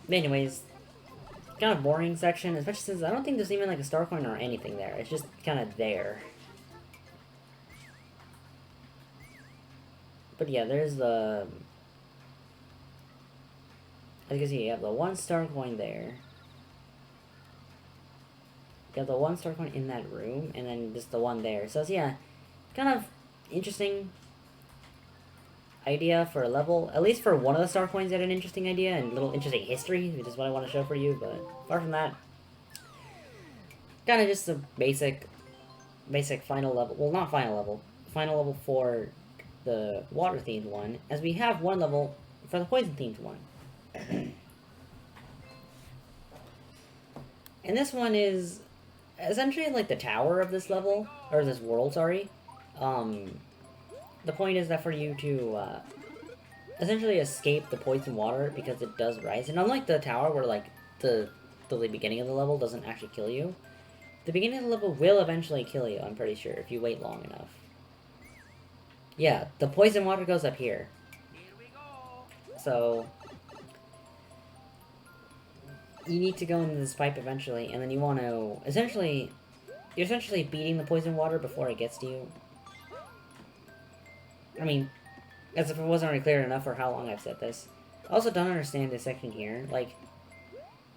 Speaker 1: But anyways, kind of boring section, especially since I don't think there's even, like, a star coin or anything there. It's just kind of there. But yeah, there's the... As you can see, you have the 1 star coin there. You have the 1 star coin in that room, and then just the one there. So yeah, kind of interesting idea for a level. At least for one of the star coins, had an interesting idea and little interesting history, which is what I want to show for you. But apart from that, kind of just a basic final level. Well, not final level. Final level for the water themed one, as we have one level for the poison themed one. And this one is essentially like the tower of this level, or this world, sorry. The point is that for you to essentially escape the poison water, because it does rise. And unlike the tower where like the beginning of the level doesn't actually kill you, the beginning of the level will eventually kill you, I'm pretty sure, if you wait long enough. Yeah, the poison water goes up here. So you need to go into this pipe eventually, and then you want to you're essentially beating the poison water before it gets to you. I mean, as if it wasn't already clear enough for how long I've said this. I also don't understand this section here. Like,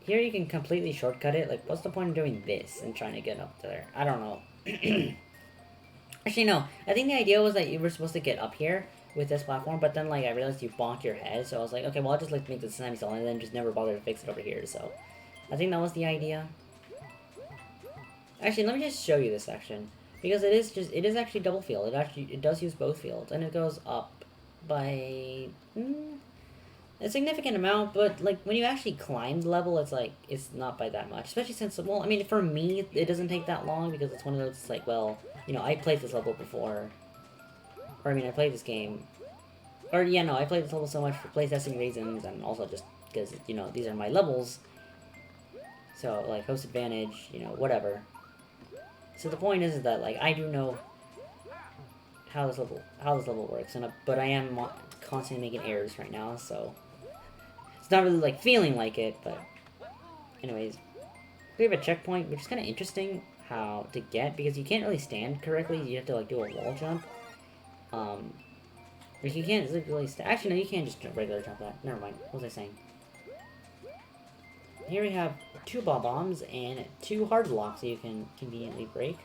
Speaker 1: here you can completely shortcut it. Like, what's the point of doing this and trying to get up to there? I don't know. Actually, no. I think the idea was that you were supposed to get up here with this platform, but then, like, I realized you bonk your head, so I was like, okay, well, I'll just, like, make this semi-solid and then just never bother to fix it over here, so. I think that was the idea. Actually, let me just show you this section. Because it is actually double field. It does use both fields, and it goes up by a significant amount, but, like, when you actually climb the level, it's, like, it's not by that much. Especially since, well, I mean, for me, it doesn't take that long, because it's one of those, like, well, you know, I played this level before. Or, I mean, I played this game. Or, yeah, no, I played this level so much for playtesting reasons, and also just because, you know, these are my levels. So, like, host advantage, you know, whatever. So the point is that, like, I do know how this level works, but I am constantly making errors right now, so it's not really, like, feeling like it, but anyways. We have a checkpoint, which is kind of interesting how to get, because you can't really stand correctly, you have to, like, do a wall jump. Like, you can't really actually, no, you can't just regular jump that. Never mind, what was I saying? Here we have 2 ball bombs and 2 hard blocks that you can conveniently break.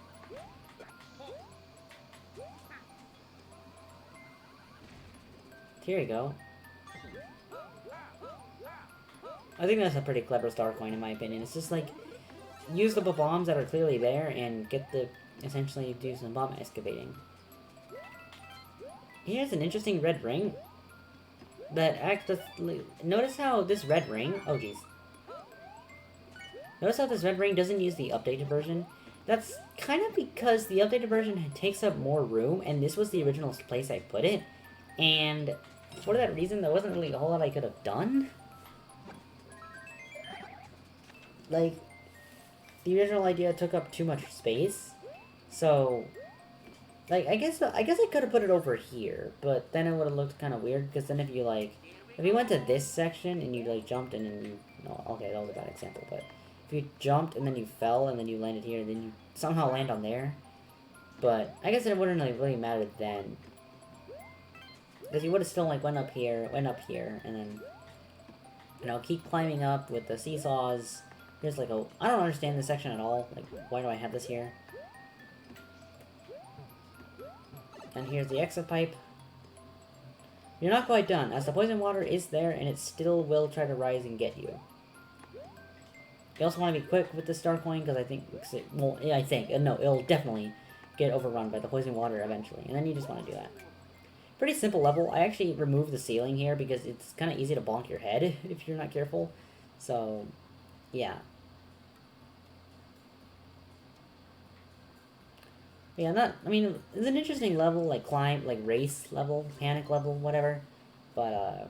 Speaker 1: Here we go. I think that's a pretty clever star coin in my opinion. It's just like, use the bombs that are clearly there and get essentially do some bomb excavating. Here's an interesting red ring that notice how this red ring, oh jeez. Notice how this red ring doesn't use the updated version? That's kind of because the updated version takes up more room, and this was the original place I put it. And for that reason, there wasn't really a whole lot I could have done. Like, the original idea took up too much space. So, like, I guess I could have put it over here, but then it would have looked kind of weird, because then if you went to this section, and you, like, jumped, and then you, no, okay, that was a bad example, but if you jumped, and then you fell, and then you landed here, and then you somehow land on there, but I guess it wouldn't, like, really matter then, because you would have still, like, went up here, and then, you know, keep climbing up with the seesaws. Here's, like, I don't understand this section at all, like, why do I have this here? And here's the exit pipe. You're not quite done, as the poison water is there, and it still will try to rise and get you. You also want to be quick with the star coin, because I think, well, yeah, I think, no, it'll definitely get overrun by the poison water eventually, and then you just want to do that. Pretty simple level. I actually removed the ceiling here, because it's kind of easy to bonk your head if you're not careful. So, yeah. Yeah, I mean, it's an interesting level, like, climb, like, race level, panic level, whatever, but,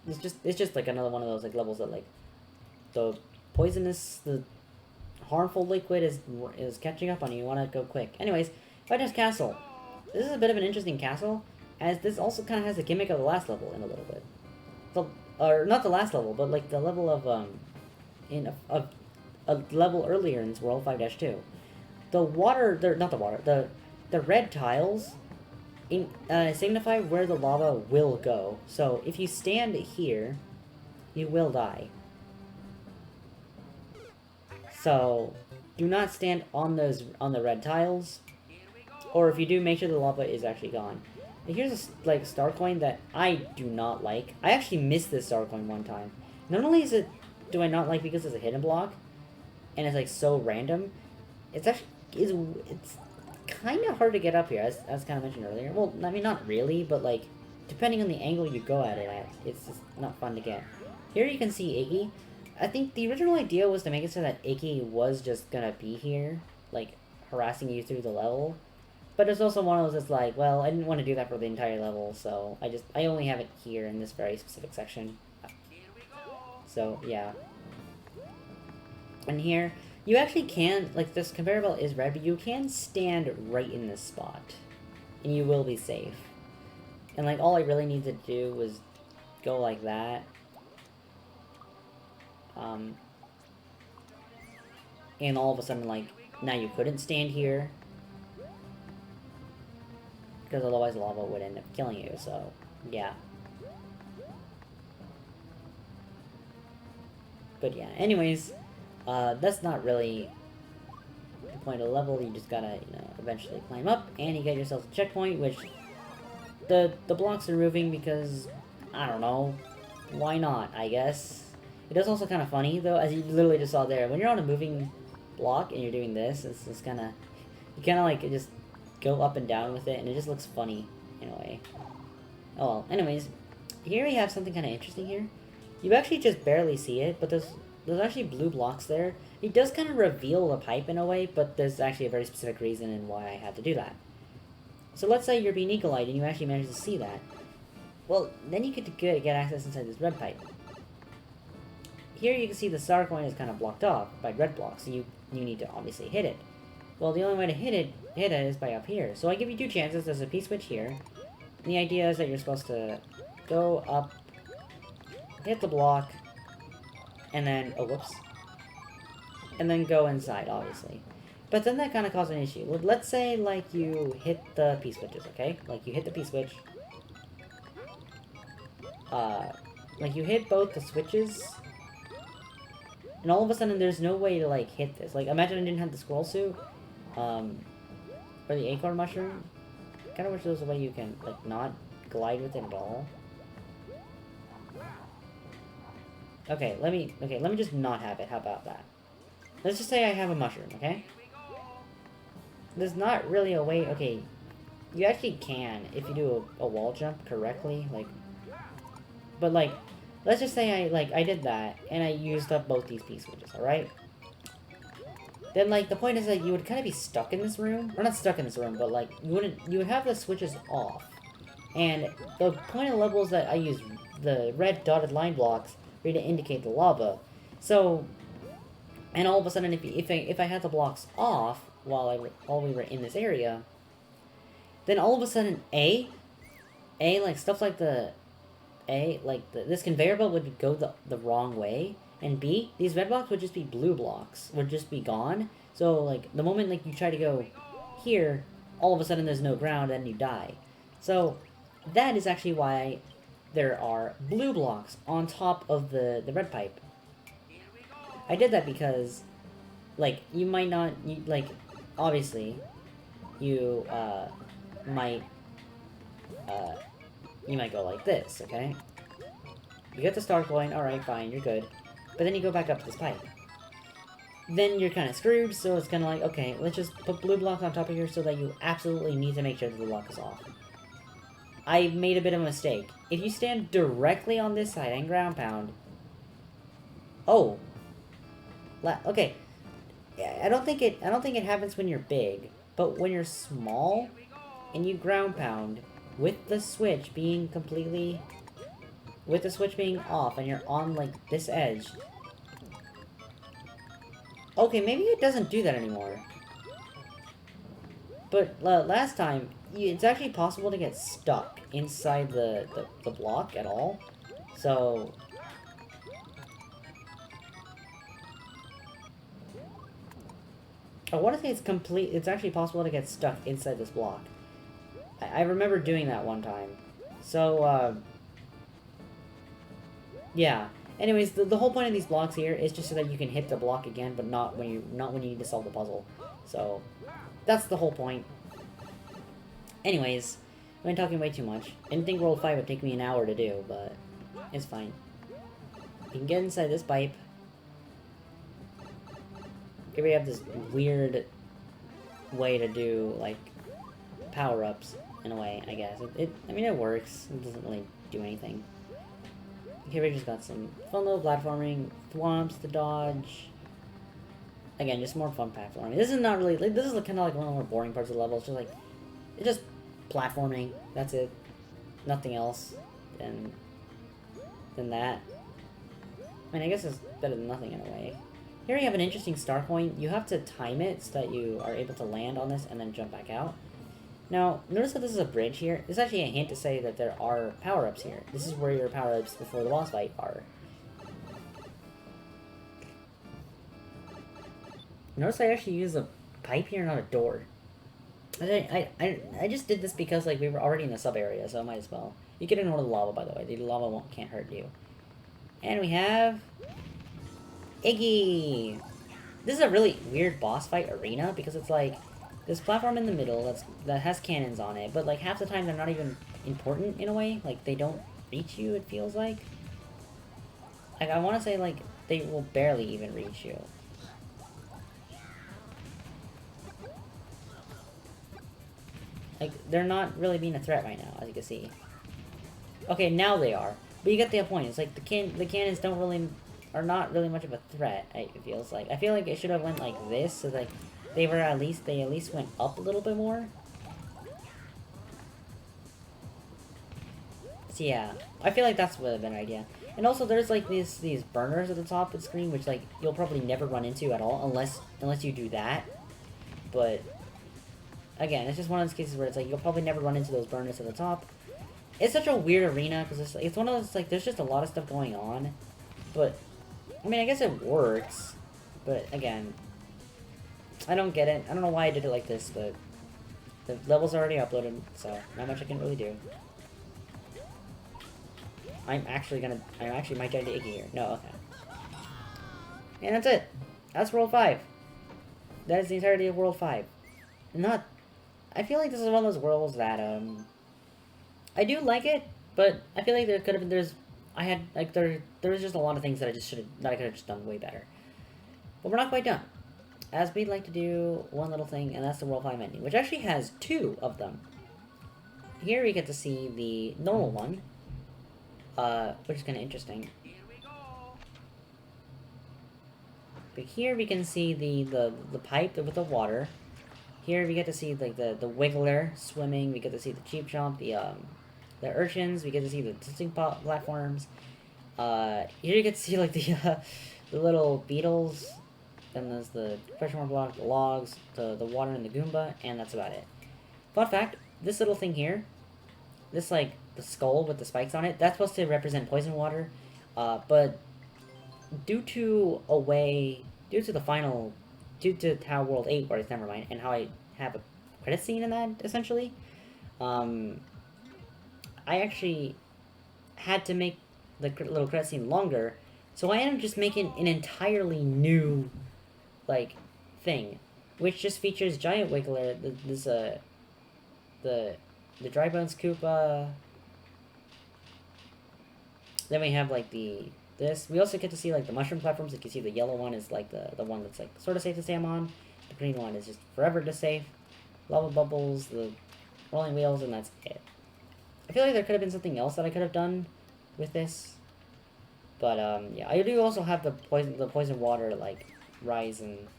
Speaker 1: it's just, like, another one of those, like, levels that, like, the harmful liquid is catching up on you, want to go quick. Anyways, Fighter's Castle. This is a bit of an interesting castle, as this also kind of has the gimmick of the last level in a little bit. Or, not the last level, but, like, the level of, a level earlier in this world, 5-2. The red tiles signify where the lava will go. So, if you stand here, you will die. So, do not stand on the red tiles. Or if you do, make sure the lava is actually gone. And here's a like star coin that I do not like. I actually missed this star coin one time. Not only do I not like because it's a hidden block, and it's like so random, it's actually it's kind of hard to get up here, as kind of mentioned earlier. Well, I mean, not really, but like depending on the angle you go at it at, it's just not fun to get. Here you can see Iggy. I think the original idea was to make it so that Iggy was just gonna be here, like harassing you through the level. But it's also one of those that's like, well, I didn't want to do that for the entire level, so I only have it here in this very specific section. So yeah. And here, you actually can, like, this conveyor belt is red, but you can stand right in this spot. And you will be safe. And, like, all I really need to do was go like that. And all of a sudden, like, now you couldn't stand here. Because otherwise lava would end up killing you, so, yeah. But yeah, anyways, that's not really the point of the level. You just gotta, you know, eventually climb up, and you get yourself a checkpoint, which the blocks are moving because, I don't know, why not, I guess. It is also kind of funny, though, as you literally just saw there. When you're on a moving block and you're doing this, it's just kind of, you kind of, like, just go up and down with it, and it just looks funny, in a way. Oh well, anyways, here we have something kind of interesting here. You actually just barely see it, but there's actually blue blocks there. It does kind of reveal the pipe in a way, but there's actually a very specific reason in why I had to do that. So let's say you're being eagle-eyed and you actually manage to see that. Well, then you get access inside this red pipe. Here you can see the star coin is kind of blocked off by red blocks, so you need to obviously hit it. Well, the only way to hit it is by up here. So I give you two chances. There's a P-switch here. And the idea is that you're supposed to go up, hit the block, and then, oh, whoops. And then go inside, obviously. But then that kind of causes an issue. Let's say, like, you hit the P-switches, okay? Like, you hit the P-switch. Like, you hit both the switches. And all of a sudden, there's no way to, like, hit this. Like, imagine I didn't have the scroll suit. Or the acorn mushroom. Kind of wish there was a way you can, like, not glide with it at all. Okay, let me just not have it. How about that? Let's just say I have a mushroom, okay? There's not really a way... Okay, you actually can if you do a wall jump correctly, like... But, like, let's just say I did that, and I used up both these P-switches, alright? Then, like, the point is that you would kind of be stuck in this room. Or not stuck in this room, but, like, you would have the switches off. And the point of the level is that I use the red dotted line blocks for you to indicate the lava. So, and all of a sudden, if I had the blocks off while we were in this area, then all of a sudden, like, stuff like this conveyor belt would go the wrong way. And B, these red blocks would just be blue blocks. Would just be gone. So, like, the moment, like, you try to go here, all of a sudden there's no ground and you die. So, that is actually why there are blue blocks on top of the red pipe. I did that because, like, you might not, like, obviously, you might go like this, okay? You get the star coin, alright, fine, you're good. But then you go back up to this pipe. Then you're kind of screwed, so it's kind of like, okay, let's just put blue blocks on top of here so that you absolutely need to make sure that the block is off. I made a bit of a mistake. If you stand directly on this side and ground pound... Oh. Okay. I don't think it happens when you're big, but when you're small and you ground pound with the switch being completely... With the switch being off and you're on, like, this edge... Okay, maybe it doesn't do that anymore. But last time, it's actually possible to get stuck inside the block at all. So... I want to say it's actually possible to get stuck inside this block. I remember doing that one time. So, yeah. Anyways, the whole point of these blocks here is just so that you can hit the block again, but not when you need to solve the puzzle. So, that's the whole point. Anyways, I've been talking way too much. I didn't think World 5 would take me an hour to do, but it's fine. You can get inside this pipe. Here we have this weird way to do, like, power-ups, in a way, I guess. I mean, it works. It doesn't really do anything. Here we just got some fun little platforming, thwomps to dodge. Again, just more fun platforming. This is not really, like, this is kind of like one of the more boring parts of the level. It's just like, it's just platforming. That's it. Nothing else than that. I mean, I guess it's better than nothing in a way. Here you have an interesting star coin. You have to time it so that you are able to land on this and then jump back out. Now, notice that this is a bridge here. This is actually a hint to say that there are power-ups here. This is where your power-ups before the boss fight are. Notice I actually use a pipe here, not a door. I just did this because, like, we were already in the sub-area, so I might as well. You can ignore the lava, by the way. The lava can't hurt you. And we have Iggy! This is a really weird boss fight arena, because it's like, this platform in the middle that has cannons on it, but, like, half the time they're not even important, in a way. Like, they don't reach you, it feels like. Like, I want to say, like, they will barely even reach you. Like, they're not really being a threat right now, as you can see. Okay, now they are. But you get the point. It's like, the cannons are not really much of a threat, it feels like. I feel like it should have went like this, so like, they at least went up a little bit more. So yeah, I feel like that's would have been an idea. And also, there's like these burners at the top of the screen, which like, you'll probably never run into at all, unless you do that. But again, it's just one of those cases where it's like, you'll probably never run into those burners at the top. It's such a weird arena, because it's one of those, like, there's just a lot of stuff going on. But, I mean, I guess it works. But, again, I don't get it. I don't know why I did it like this, but the level's already uploaded, so not much I can really do. I actually might get into Iggy here. No, okay. And that's it. That's World 5. That is the entirety of World 5. I feel like this is one of those worlds that, I do like it, but I feel like there could have been, there was just a lot of things that I could have just done way better. But we're not quite done. As we'd like to do one little thing, and that's the World 5 menu, which actually has 2 of them. Here we get to see the normal one, which is kind of interesting. But here we can see the pipe with the water. Here we get to see like the wiggler swimming. We get to see the cheap chomp, the urchins. We get to see the tilting platforms. Here you get to see like the little beetles. Then there's the pressure block, the logs, the water, and the Goomba, and that's about it. Fun fact: this little thing here, this like the skull with the spikes on it, that's supposed to represent poison water, but due to how World 8 works, never mind, and how I have a credit scene in that, essentially, I actually had to make the little credit scene longer, so I ended up just making an entirely new, like, thing, which just features Giant Wiggler, the Dry Bones Koopa, then we have, like, this. We also get to see, like, the mushroom platforms. You can see the yellow one is, like, the one that's, like, sort of safe to stay on. The green one is just forever just safe. Lava bubbles, the rolling wheels, and that's it. I feel like there could have been something else that I could have done with this. But, yeah. I do also have the poison water, like, rise and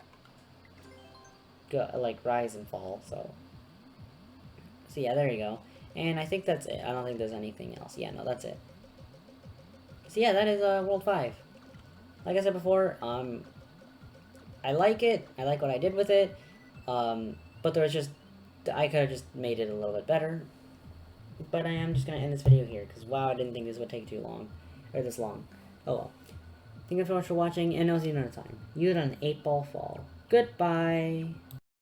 Speaker 1: fall, so yeah, there you go. And I think that's it. I don't think there's anything else. Yeah, no, that's it. So yeah, that is World 5. Like I said before, I like it. I like what I did with it. But there was just, I could have just made it a little bit better. But I am just going to end this video here, because wow, I didn't think this would take too long. Or this long. Oh well. Thank you so much for watching, and I'll see you another time. You had an 8-ball fall. Goodbye!